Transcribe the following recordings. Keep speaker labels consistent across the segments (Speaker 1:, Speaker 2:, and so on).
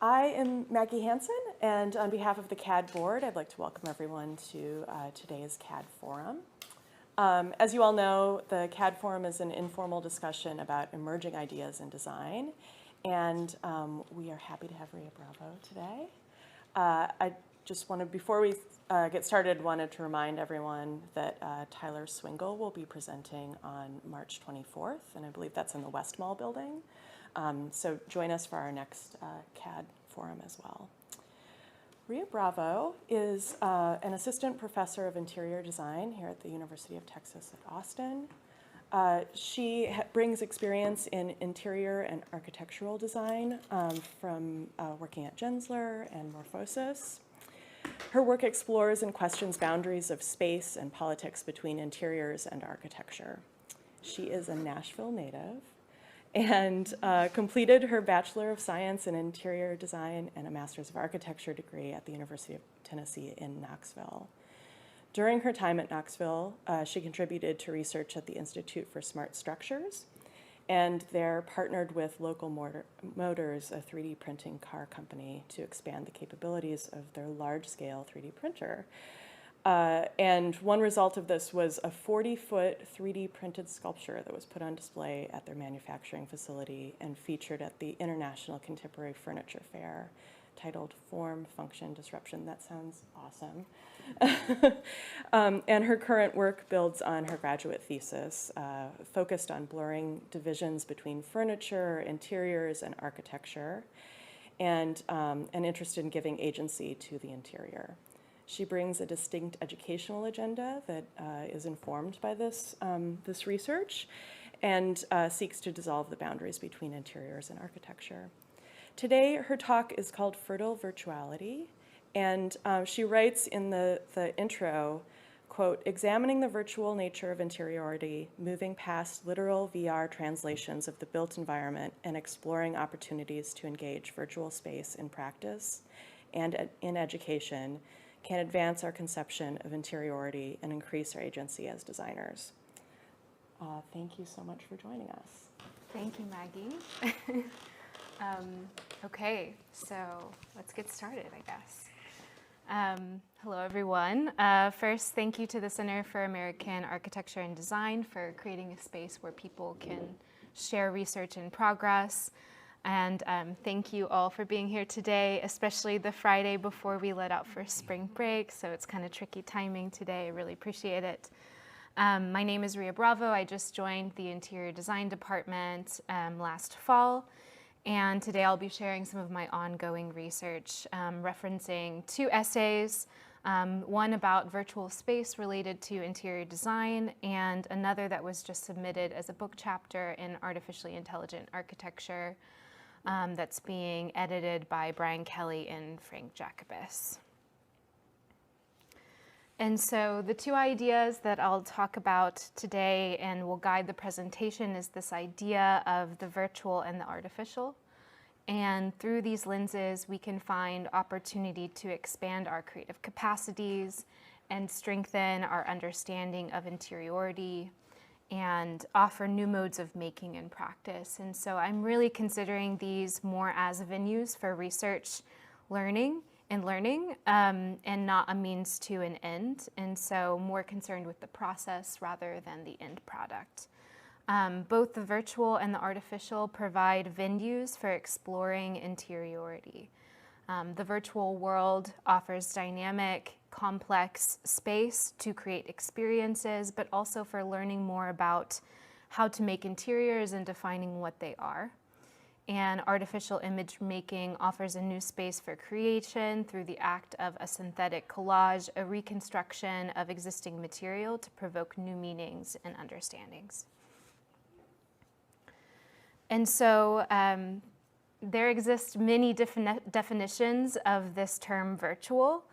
Speaker 1: I am Maggie Hansen, and on behalf of the CAAD board, I'd like to welcome everyone to today's CAAD forum. As you all know, the CAAD forum is an informal discussion about emerging ideas in design, and we are happy to have Ria Bravo today. I just wanted, before we get started, wanted to remind everyone that Tyler Swingle will be presenting on March 24th, and I believe that's in the West Mall building. So join us for our next CAAD forum as well. Ria Bravo is an assistant professor of interior design here at the University of Texas at Austin. She brings experience in interior and architectural design from working at Gensler and Morphosis. Her work explores and questions boundaries of space and politics between interiors and architecture. She is a Nashville native and completed her Bachelor of Science in Interior Design and a Master's of Architecture degree at the University of Tennessee in Knoxville. During her time at Knoxville, she contributed to research at the Institute for Smart Structures, and there partnered with Local Motors, a 3D printing car company, to expand the capabilities of their large-scale 3D printer. And one result of this was a 40-foot 3D printed sculpture that was put on display at their manufacturing facility and featured at the International Contemporary Furniture Fair, titled Form, Function, Disruption. That sounds awesome. And her current work builds on her graduate thesis, focused on blurring divisions between furniture, interiors, and architecture, and an interest in giving agency to the interior. She brings a distinct educational agenda that is informed by this research and seeks to dissolve the boundaries between interiors and architecture. Today, her talk is called Fertile Virtuality, and she writes in the intro, quote, examining the virtual nature of interiority, moving past literal VR translations of the built environment and exploring opportunities to engage virtual space in practice and in education can advance our conception of interiority and increase our agency as designers. Thank you so much for joining us.
Speaker 2: Thank you, Maggie. Okay, so let's get started, I guess. Hello, everyone. First, thank you to the Center for American Architecture and Design for creating a space where people can share research in progress. And thank you all for being here today, especially the Friday before we let out for spring break. So it's kind of tricky timing today. I really appreciate it. My name is Ria Bravo. I just joined the interior design department last fall. And today I'll be sharing some of my ongoing research, referencing two essays, one about virtual space related to interior design, and another that was just submitted as a book chapter in artificially intelligent architecture. That's being edited by Brian Kelly and Frank Jacobus. And so the two ideas that I'll talk about today and will guide the presentation is this idea of the virtual and the artificial. And through these lenses, we can find opportunity to expand our creative capacities and strengthen our understanding of interiority, and offer new modes of making and practice. And so I'm really considering these more as venues for research, learning, and not a means to an end. And so more concerned with the process rather than the end product. Both the virtual and the artificial provide venues for exploring interiority. The virtual world offers dynamic, complex space to create experiences, but also for learning more about how to make interiors and defining what they are. And artificial image making offers a new space for creation through the act of a synthetic collage, a reconstruction of existing material to provoke new meanings and understandings. And so there exist many definitions of this term virtual,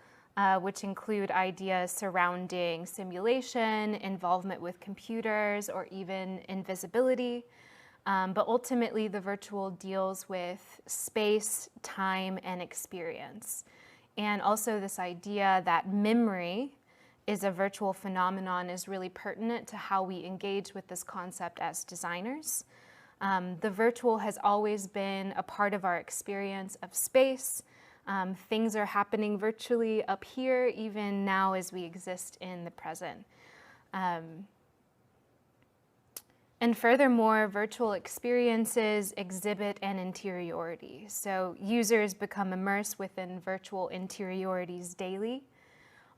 Speaker 2: which include ideas surrounding simulation, involvement with computers, or even invisibility. But ultimately, the virtual deals with space, time, and experience. And also this idea that memory is a virtual phenomenon is really pertinent to how we engage with this concept as designers. The virtual has always been a part of our experience of space. Things are happening virtually up here, even now as we exist in the present. And furthermore, virtual experiences exhibit an interiority. So users become immersed within virtual interiorities daily,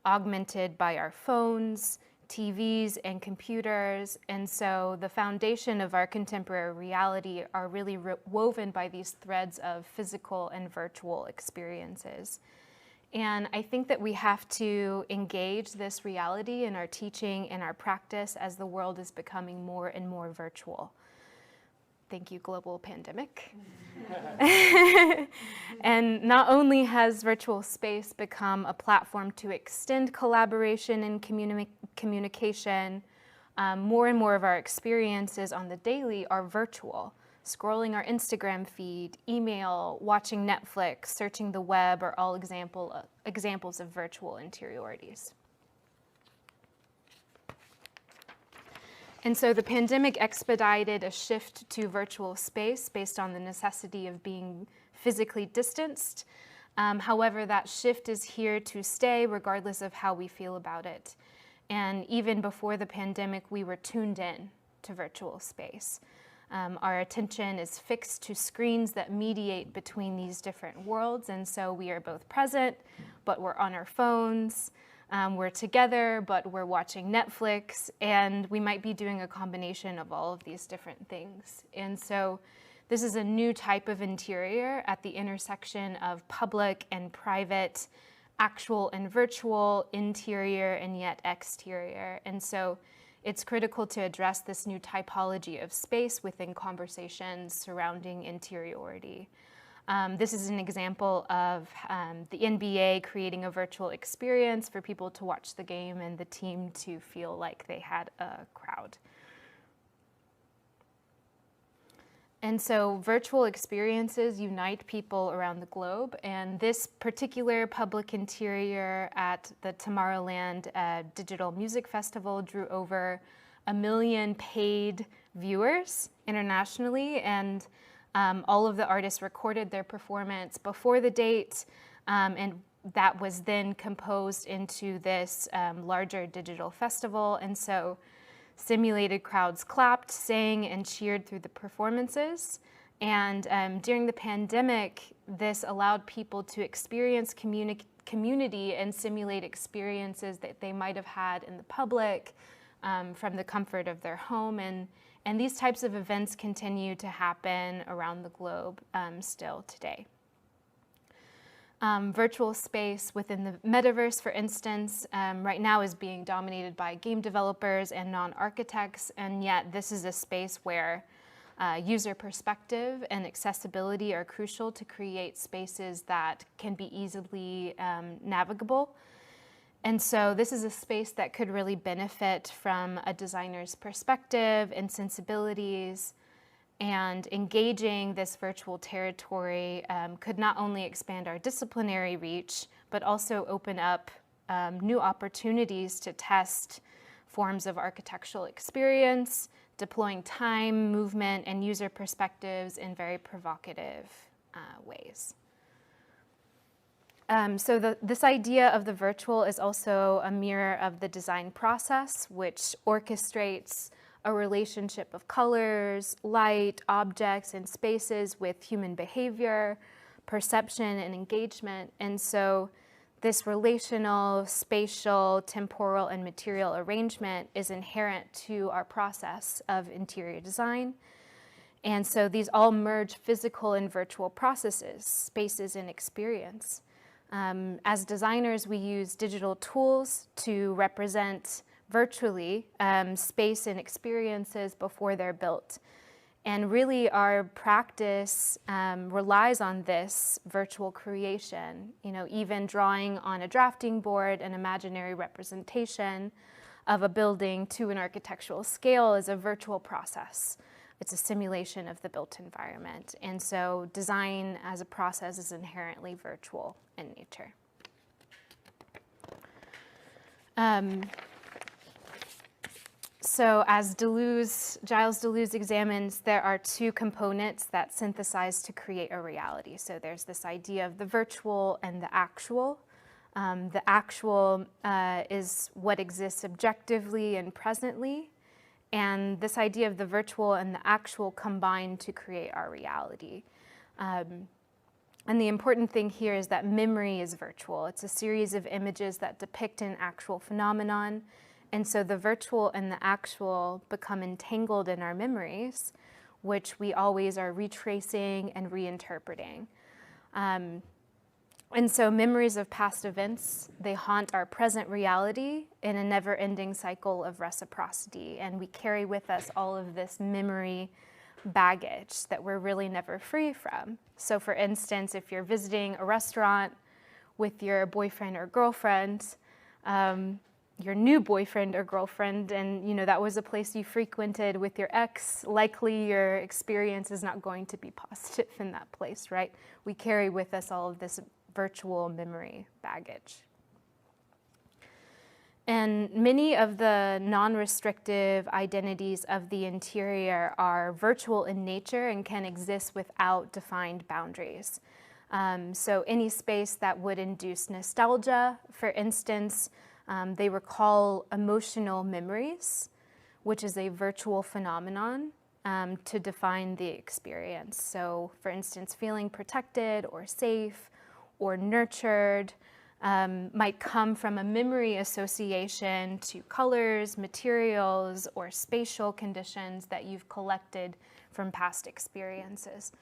Speaker 2: augmented by our phones, TVs, and computers. And so the foundation of our contemporary reality are really woven by these threads of physical and virtual experiences. And I think that we have to engage this reality in our teaching and our practice as the world is becoming more and more virtual. Thank you, global pandemic. And not only has virtual space become a platform to extend collaboration and communication, more and more of our experiences on the daily are virtual. Scrolling our Instagram feed, email, watching Netflix, searching the web are all examples of virtual interiorities. And so the pandemic expedited a shift to virtual space based on the necessity of being physically distanced. However, that shift is here to stay regardless of how we feel about it. And even before the pandemic, we were tuned in to virtual space. Our attention is fixed to screens that mediate between these different worlds, and so we are both present, but we're on our phones. We're together, but we're watching Netflix, and we might be doing a combination of all of these different things. And so this is a new type of interior at the intersection of public and private, actual and virtual, interior and yet exterior. And so it's critical to address this new typology of space within conversations surrounding interiority. This is an example of the NBA creating a virtual experience for people to watch the game and the team to feel like they had a crowd. And so virtual experiences unite people around the globe, and this particular public interior at the Tomorrowland Digital Music Festival drew over 1 million paid viewers internationally, and all of the artists recorded their performance before the date, and that was then composed into this larger digital festival. And so simulated crowds clapped, sang, and cheered through the performances. And during the pandemic, this allowed people to experience community and simulate experiences that they might have had in the public from the comfort of their home. And these types of events continue to happen around the globe still today. Virtual space within the metaverse, for instance, right now is being dominated by game developers and non-architects, and yet this is a space where user perspective and accessibility are crucial to create spaces that can be easily navigable. And so this is a space that could really benefit from a designer's perspective and sensibilities. And engaging this virtual territory could not only expand our disciplinary reach, but also open up new opportunities to test forms of architectural experience, deploying time, movement, and user perspectives in very provocative ways. So this idea of the virtual is also a mirror of the design process, which orchestrates a relationship of colors, light, objects, and spaces with human behavior, perception, and engagement. And so this relational, spatial, temporal, and material arrangement is inherent to our process of interior design. And so these all merge physical and virtual processes, spaces, and experience. As designers, we use digital tools to represent virtually space and experiences before they're built. And really our practice relies on this virtual creation, even drawing on a drafting board an imaginary representation of a building to an architectural scale is a virtual process. It's a simulation of the built environment. And so design as a process is inherently virtual in nature. So as Giles Deleuze examines, there are two components that synthesize to create a reality. So there's this idea of the virtual and the actual. The actual is what exists objectively and presently. And this idea of the virtual and the actual combine to create our reality. And the important thing here is that memory is virtual. It's a series of images that depict an actual phenomenon. And so the virtual and the actual become entangled in our memories, which we always are retracing and reinterpreting. And so memories of past events, they haunt our present reality in a never-ending cycle of reciprocity. And we carry with us all of this memory baggage that we're really never free from. So for instance, if you're visiting a restaurant with your boyfriend or girlfriend, your new boyfriend or girlfriend, and that was a place you frequented with your ex, likely your experience is not going to be positive in that place, right? We carry with us all of this virtual memory baggage. And many of the non-restrictive identities of the interior are virtual in nature and can exist without defined boundaries. So any space that would induce nostalgia, for instance, they recall emotional memories, which is a virtual phenomenon to define the experience. So for instance, feeling protected or safe or nurtured might come from a memory association to colors, materials, or spatial conditions that you've collected from past experiences.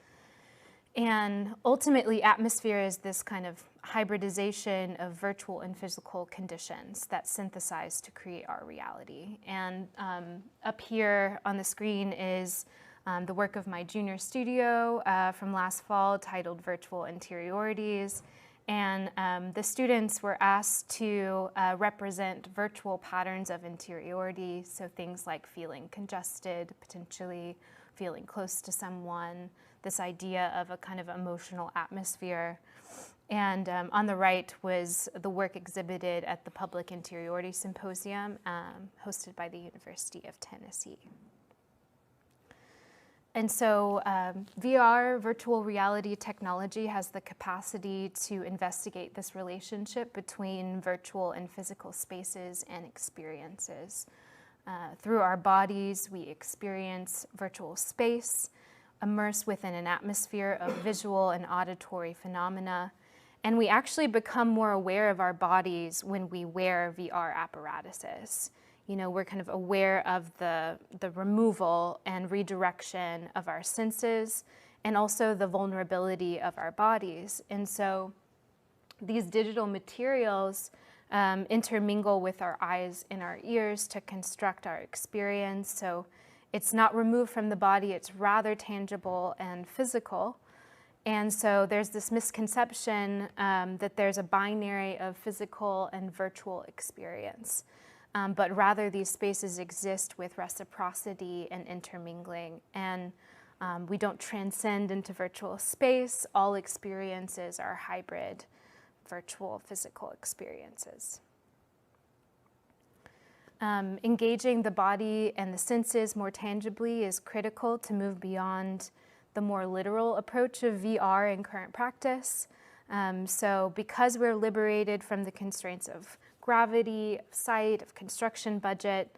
Speaker 2: And ultimately, atmosphere is this kind of hybridization of virtual and physical conditions that synthesize to create our reality. And up here on the screen is the work of my junior studio from last fall titled Virtual Interiorities. And the students were asked to represent virtual patterns of interiority, so things like feeling congested, potentially feeling close to someone, this idea of a kind of emotional atmosphere. And on the right was the work exhibited at the Public Interiority Symposium hosted by the University of Tennessee. And so VR, virtual reality technology, has the capacity to investigate this relationship between virtual and physical spaces and experiences. Through our bodies, we experience virtual space, immerse within an atmosphere of visual and auditory phenomena, and we actually become more aware of our bodies when we wear VR apparatuses. We're kind of aware of the removal and redirection of our senses and also the vulnerability of our bodies. And so these digital materials intermingle with our eyes and our ears to construct our experience. So it's not removed from the body, it's rather tangible and physical. And so there's this misconception that there's a binary of physical and virtual experience. But rather these spaces exist with reciprocity and intermingling. And we don't transcend into virtual space. All experiences are hybrid, virtual, physical experiences. Engaging the body and the senses more tangibly is critical to move beyond the more literal approach of VR in current practice. So because we're liberated from the constraints of gravity, of sight, of construction budget,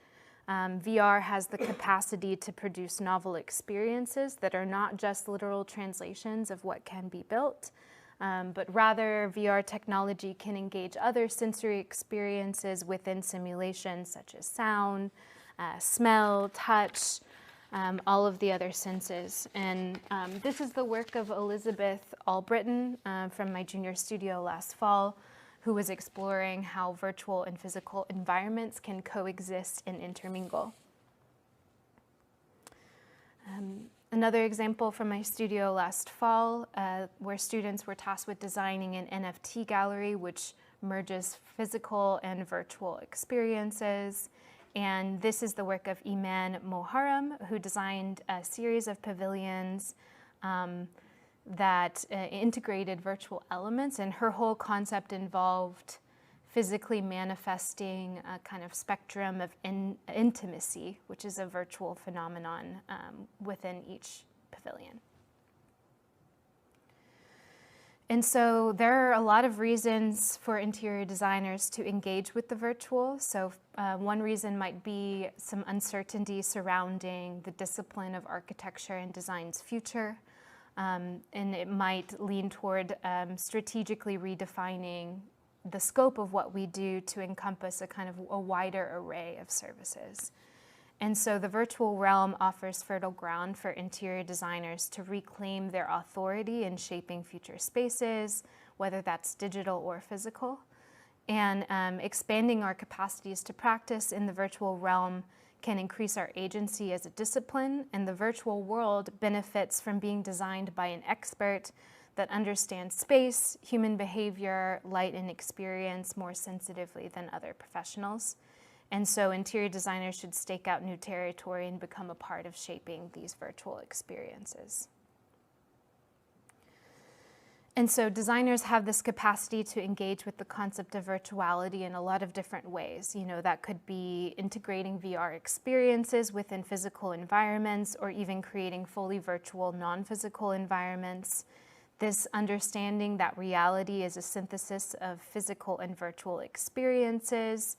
Speaker 2: VR has the capacity to produce novel experiences that are not just literal translations of what can be built, but rather VR technology can engage other sensory experiences within simulations such as sound, smell, touch, all of the other senses. And this is the work of Elizabeth Albritton from my junior studio last fall, who was exploring how virtual and physical environments can coexist and intermingle. Another example from my studio last fall, where students were tasked with designing an NFT gallery which merges physical and virtual experiences. And this is the work of Iman Moharram, who designed a series of pavilions that integrated virtual elements, and her whole concept involved physically manifesting a kind of spectrum of intimacy, which is a virtual phenomenon within each pavilion. And so there are a lot of reasons for interior designers to engage with the virtual. So one reason might be some uncertainty surrounding the discipline of architecture and design's future. And it might lean toward strategically redefining the scope of what we do to encompass a kind of a wider array of services. And so the virtual realm offers fertile ground for interior designers to reclaim their authority in shaping future spaces, whether that's digital or physical. And expanding our capacities to practice in the virtual realm can increase our agency as a discipline, and the virtual world benefits from being designed by an expert that understands space, human behavior, light, and experience more sensitively than other professionals. And so interior designers should stake out new territory and become a part of shaping these virtual experiences. And so designers have this capacity to engage with the concept of virtuality in a lot of different ways. You know, that could be integrating VR experiences within physical environments, or even creating fully virtual non-physical environments. This understanding that reality is a synthesis of physical and virtual experiences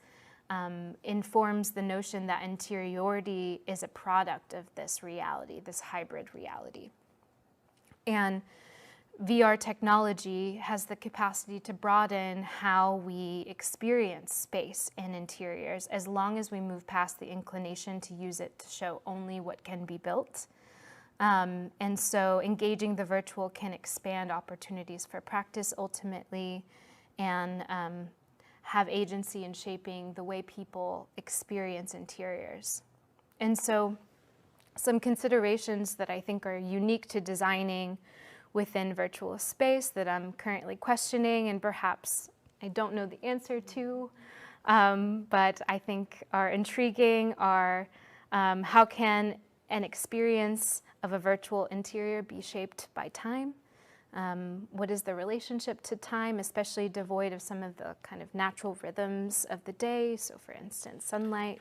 Speaker 2: informs the notion that interiority is a product of this reality, this hybrid reality. And VR technology has the capacity to broaden how we experience space and interiors, as long as we move past the inclination to use it to show only what can be built. And so engaging the virtual can expand opportunities for practice ultimately, and have agency in shaping the way people experience interiors. And so some considerations that I think are unique to designing within virtual space that I'm currently questioning, and perhaps I don't know the answer to, but I think are intriguing, are how can an experience of a virtual interior be shaped by time? What is the relationship to time, especially devoid of some of the kind of natural rhythms of the day? So for instance, sunlight.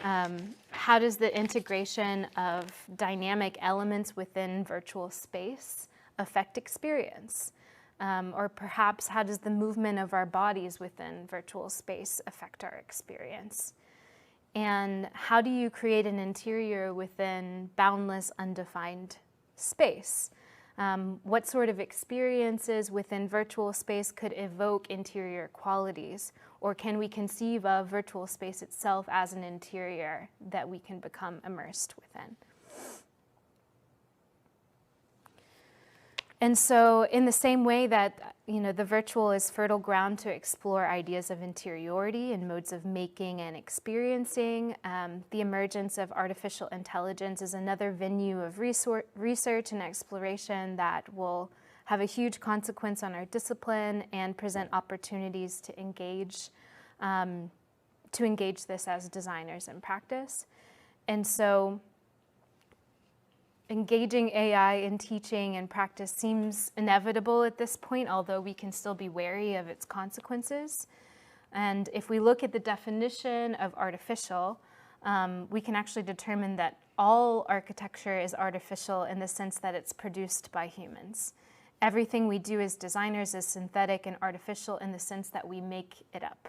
Speaker 2: How does the integration of dynamic elements within virtual space affect experience? Or perhaps how does the movement of our bodies within virtual space affect our experience? And how do you create an interior within boundless, undefined space? What sort of experiences within virtual space could evoke interior qualities? Or can we conceive of virtual space itself as an interior that we can become immersed within? And so in the same way that, you know, the virtual is fertile ground to explore ideas of interiority and modes of making and experiencing, the emergence of artificial intelligence is another venue of research and exploration that will have a huge consequence on our discipline and present opportunities to engage this as designers in practice. And so engaging AI in teaching and practice seems inevitable at this point, although we can still be wary of its consequences. And if we look at the definition of artificial, we can actually determine that all architecture is artificial in the sense that it's produced by humans. Everything we do as designers is synthetic and artificial in the sense that we make it up.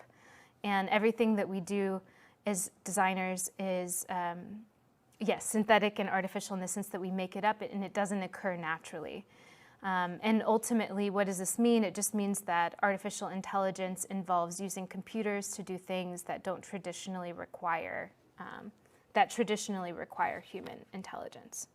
Speaker 2: And everything that we do as designers is yes, synthetic and artificial in the sense that we make it up and it doesn't occur naturally. And ultimately, what does this mean? It just means that artificial intelligence involves using computers to do things that don't traditionally require, human intelligence.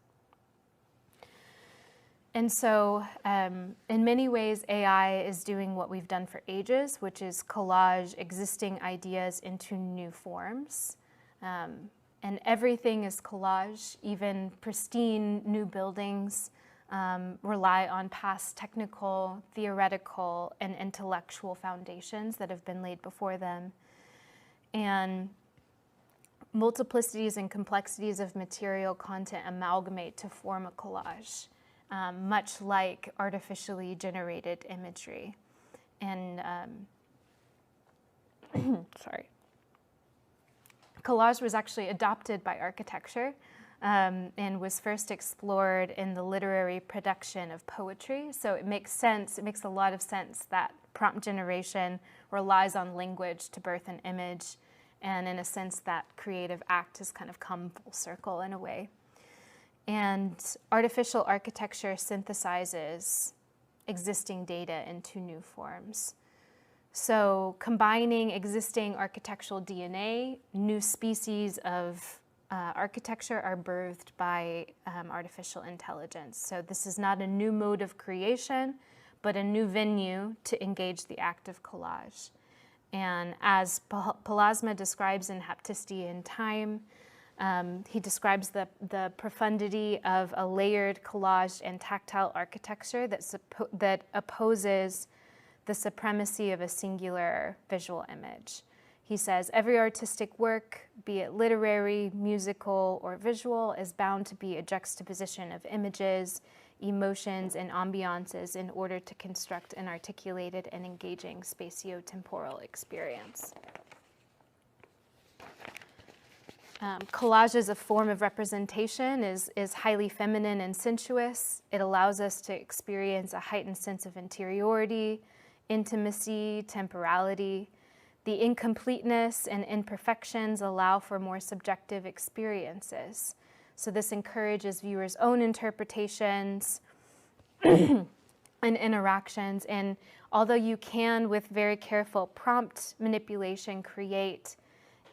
Speaker 2: And so in many ways, AI is doing what we've done for ages, which is collage existing ideas into new forms. And everything is collage. Even pristine new buildings rely on past technical, theoretical, and intellectual foundations that have been laid before them. And multiplicities and complexities of material content amalgamate to form a collage, much like artificially generated imagery. And sorry. Collage was actually adopted by architecture and was first explored in the literary production of poetry. So it makes sense, it makes a lot of sense that prompt generation relies on language to birth an image, and in a sense that creative act has kind of come full circle in a way. And artificial architecture synthesizes existing data into new forms. So combining existing architectural DNA, new species of architecture are birthed by artificial intelligence. So this is not a new mode of creation, but a new venue to engage the act of collage. And as Palassma describes in Hapticity in Time, he describes the profundity of a layered, collaged, and tactile architecture that opposes the supremacy of a singular visual image. He says, every artistic work, be it literary, musical, or visual, is bound to be a juxtaposition of images, emotions, and ambiances in order to construct an articulated and engaging spatio-temporal experience. Collage as a form of representation is highly feminine and sensuous. It allows us to experience a heightened sense of interiority, intimacy, temporality. The incompleteness and imperfections allow for more subjective experiences. So this encourages viewers' own interpretations and interactions. And although you can, with very careful prompt manipulation, create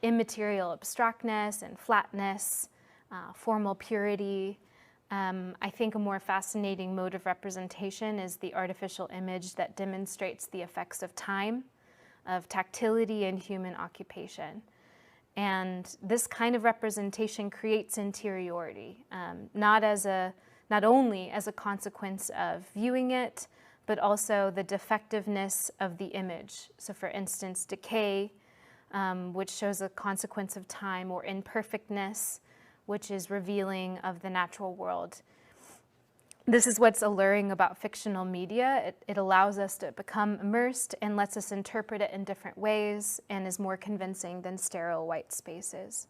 Speaker 2: immaterial abstractness and flatness, formal purity, I think a more fascinating mode of representation is the artificial image that demonstrates the effects of time, of tactility, and human occupation. And this kind of representation creates interiority, not only as a consequence of viewing it, but also the defectiveness of the image. So for instance, decay, which shows a consequence of time, or imperfectness, which is revealing of the natural world. This is what's alluring about fictional media. It allows us to become immersed and lets us interpret it in different ways, and is more convincing than sterile white spaces.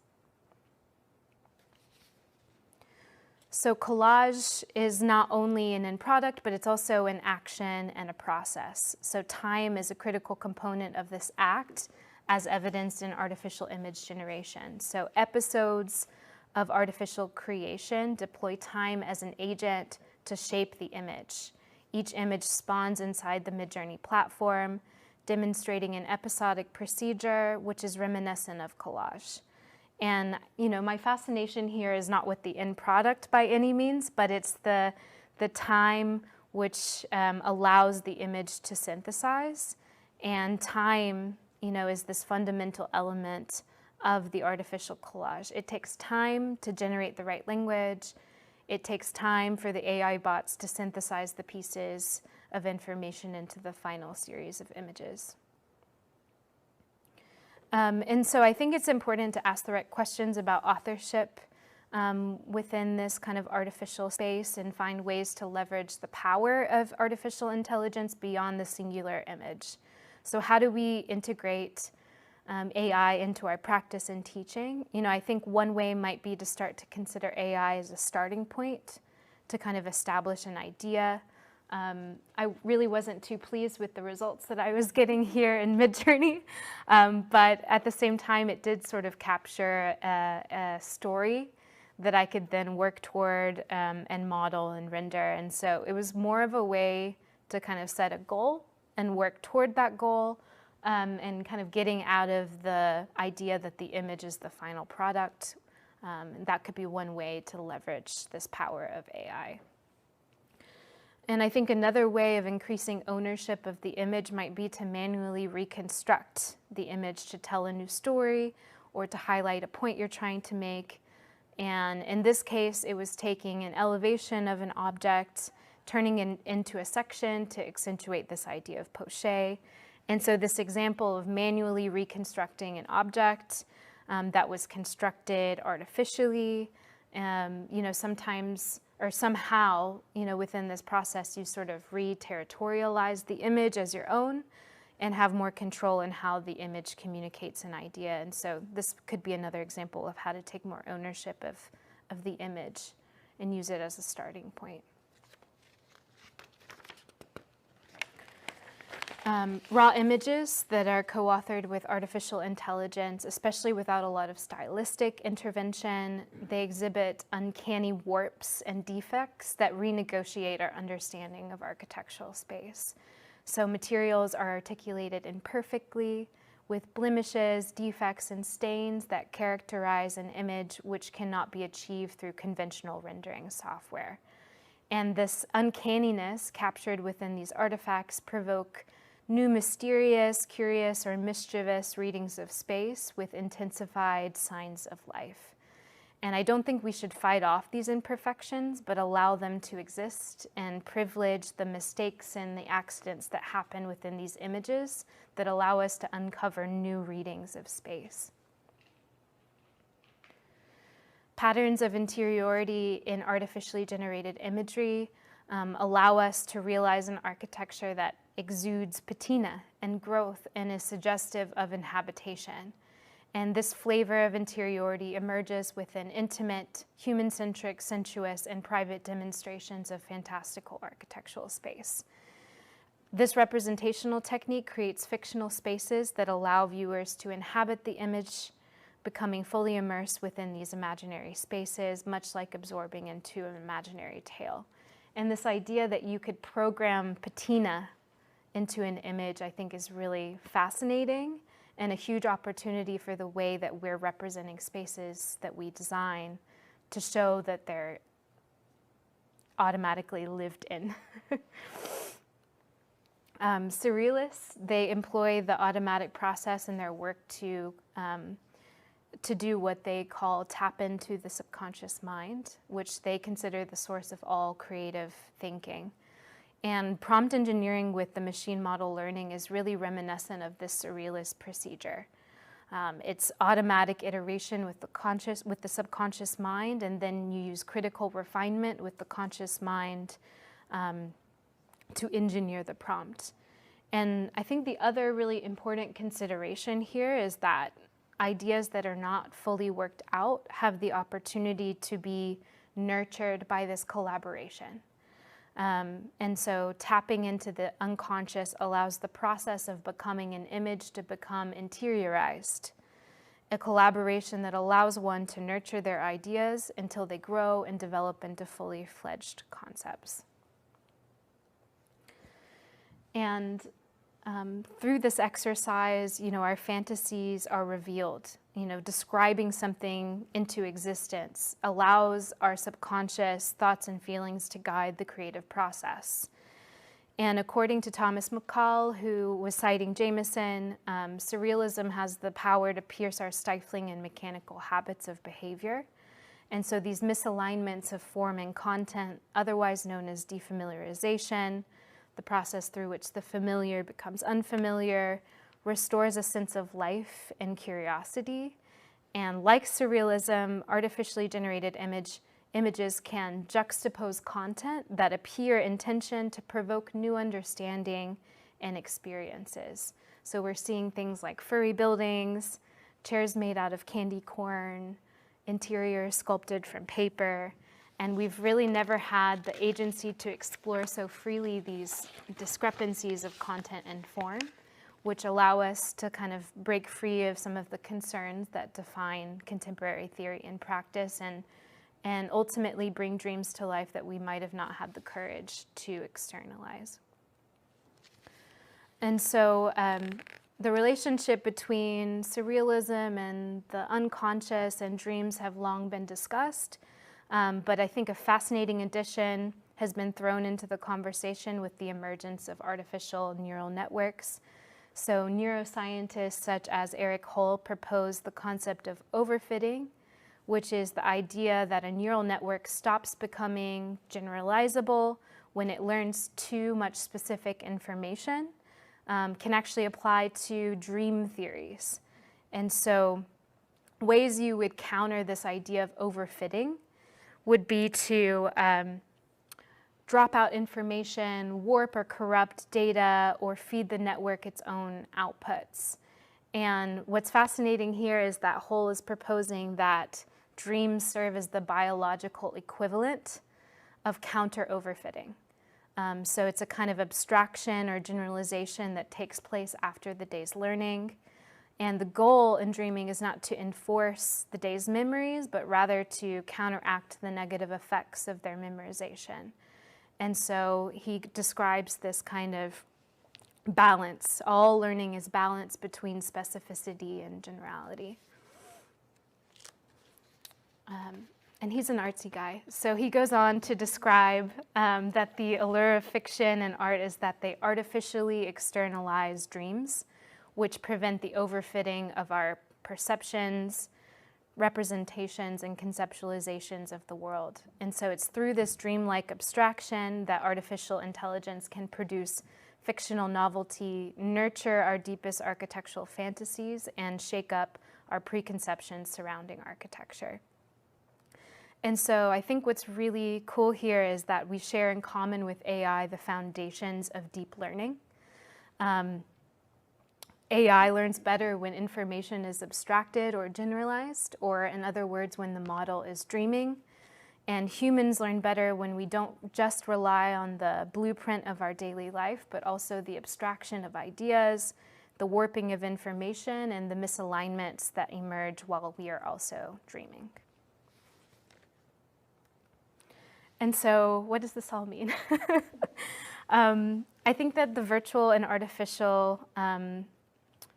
Speaker 2: So collage is not only an end product, but it's also an action and a process. So time is a critical component of this act, as evidenced in artificial image generation. So episodes of artificial creation deploy time as an agent to shape the image. Each image spawns inside the Midjourney platform, demonstrating an episodic procedure which is reminiscent of collage. And my fascination here is not with the end product by any means, but it's the time which allows the image to synthesize. And time, is this fundamental element of the artificial collage. It takes time to generate the right language. It takes time for the AI bots to synthesize the pieces of information into the final series of images. And so I think it's important to ask the right questions about authorship within this kind of artificial space, and find ways to leverage the power of artificial intelligence beyond the singular image. So how do we integrate AI into our practice and teaching? I think one way might be to start to consider AI as a starting point to kind of establish an idea. I really wasn't too pleased with the results that I was getting here in Midjourney, but at the same time, it did sort of capture a story that I could then work toward and model and render. And so it was more of a way to kind of set a goal and work toward that goal, and kind of getting out of the idea that the image is the final product. And that could be one way to leverage this power of AI. And I think another way of increasing ownership of the image might be to manually reconstruct the image to tell a new story or to highlight a point you're trying to make. And in this case, it was taking an elevation of an object, turning it into a section to accentuate this idea of poche. And so this example of manually reconstructing an object that was constructed artificially, sometimes or somehow, within this process, you sort of re-territorialize the image as your own, and have more control in how the image communicates an idea. And so this could be another example of how to take more ownership of the image and use it as a starting point. Raw images that are co-authored with artificial intelligence, especially without a lot of stylistic intervention, they exhibit uncanny warps and defects that renegotiate our understanding of architectural space. So materials are articulated imperfectly with blemishes, defects, and stains that characterize an image which cannot be achieved through conventional rendering software. And this uncanniness captured within these artifacts provoke new mysterious, curious, or mischievous readings of space with intensified signs of life. And I don't think we should fight off these imperfections, but allow them to exist and privilege the mistakes and the accidents that happen within these images that allow us to uncover new readings of space. Patterns of interiority in artificially generated imagery allow us to realize an architecture that exudes patina and growth and is suggestive of inhabitation. And this flavor of interiority emerges within intimate, human-centric, sensuous, and private demonstrations of fantastical architectural space. This representational technique creates fictional spaces that allow viewers to inhabit the image, becoming fully immersed within these imaginary spaces, much like absorbing into an imaginary tale. And this idea that you could program patina into an image, I think, is really fascinating and a huge opportunity for the way that we're representing spaces that we design to show that they're automatically lived in. Surrealists, they employ the automatic process in their work to do what they call tap into the subconscious mind, which they consider the source of all creative thinking. And prompt engineering with the machine model learning is really reminiscent of this surrealist procedure. It's automatic iteration with the subconscious mind, and then you use critical refinement with the conscious mind to engineer the prompt. And I think the other really important consideration here is that ideas that are not fully worked out have the opportunity to be nurtured by this collaboration. And so tapping into the unconscious allows the process of becoming an image to become interiorized, a collaboration that allows one to nurture their ideas until they grow and develop into fully fledged concepts. And through this exercise, our fantasies are revealed. Describing something into existence allows our subconscious thoughts and feelings to guide the creative process. And according to Thomas McCall, who was citing Jameson, surrealism has the power to pierce our stifling and mechanical habits of behavior. And so these misalignments of form and content, otherwise known as defamiliarization, the process through which the familiar becomes unfamiliar, restores a sense of life and curiosity. And like surrealism, artificially generated images can juxtapose content that appear in tension to provoke new understanding and experiences. So we're seeing things like furry buildings, chairs made out of candy corn, interiors sculpted from paper, and we've really never had the agency to explore so freely these discrepancies of content and form, which allow us to kind of break free of some of the concerns that define contemporary theory and practice, and ultimately bring dreams to life that we might have not had the courage to externalize. And so the relationship between surrealism and the unconscious and dreams have long been discussed, but I think a fascinating addition has been thrown into the conversation with the emergence of artificial neural networks. So neuroscientists such as Eric Hull proposed the concept of overfitting, which is the idea that a neural network stops becoming generalizable when it learns too much specific information, can actually apply to dream theories. And so ways you would counter this idea of overfitting would be to drop out information, warp or corrupt data, or feed the network its own outputs. And what's fascinating here is that Hull is proposing that dreams serve as the biological equivalent of counter-overfitting. So it's a kind of abstraction or generalization that takes place after the day's learning. And the goal in dreaming is not to enforce the day's memories, but rather to counteract the negative effects of their memorization. And so he describes this kind of balance. All learning is balance between specificity and generality. And he's an artsy guy. So he goes on to describe that the allure of fiction and art is that they artificially externalize dreams, which prevent the overfitting of our perceptions, representations, and conceptualizations of the world. And so it's through this dreamlike abstraction that artificial intelligence can produce fictional novelty, nurture our deepest architectural fantasies, and shake up our preconceptions surrounding architecture. And so I think what's really cool here is that we share in common with AI the foundations of deep learning. AI learns better when information is abstracted or generalized, or in other words, when the model is dreaming. And humans learn better when we don't just rely on the blueprint of our daily life, but also the abstraction of ideas, the warping of information, and the misalignments that emerge while we are also dreaming. And so what does this all mean? I think that the virtual and artificial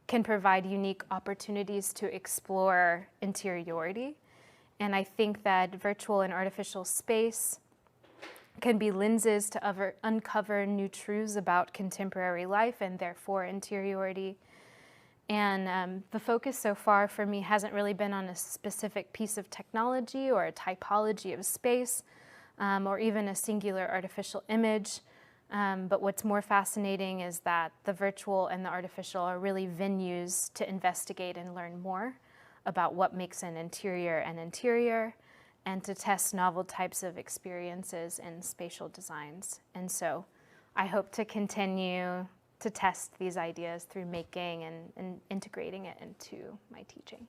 Speaker 2: can provide unique opportunities to explore interiority. And I think that virtual and artificial space can be lenses to uncover new truths about contemporary life and therefore interiority. And the focus so far for me hasn't really been on a specific piece of technology or a typology of space, or even a singular artificial image. But what's more fascinating is that the virtual and the artificial are really venues to investigate and learn more about what makes an interior an interior, and to test novel types of experiences in spatial designs. And so I hope to continue to test these ideas through making and integrating it into my teaching.